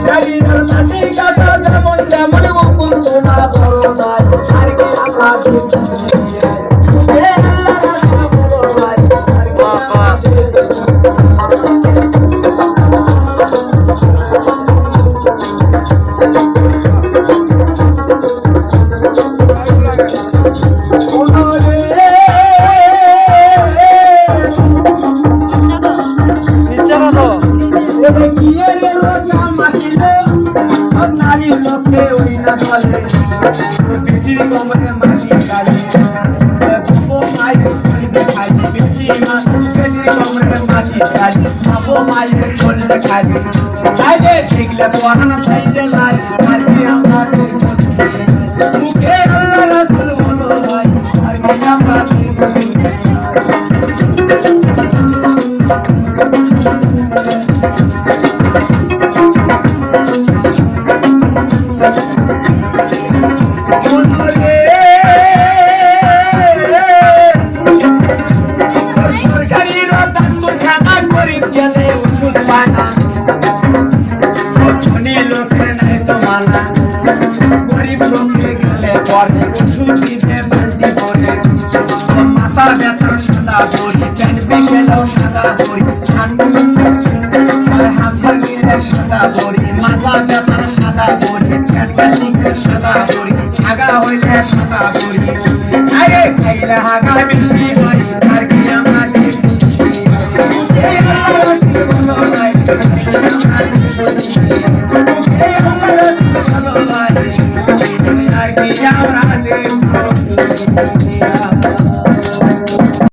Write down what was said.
শরীরের মাটি কাটা যেমন তেমন মুকুল তোলা বড় নয় আর কি আমাদের নারী লোকে ওই না চলে পৃথিবী কমরে মাটি কালে বাবু মায়ের করলে খালি পৃথিবী কমরে মাটি কালে বাবু মায়ের করলে খালি তাইলে দেখলে পড়ান চাইতে লাই আর কি আমরা মুখে আল্লাহ রাসূল বলো ভাই আর কি আমরা মাথা ব্যথা সাদা বড়ি প্যান্ট বিকেলেও সাদা বড়ি হাত ভাঙিলে সাদা বড়ি মাথা ব্যথা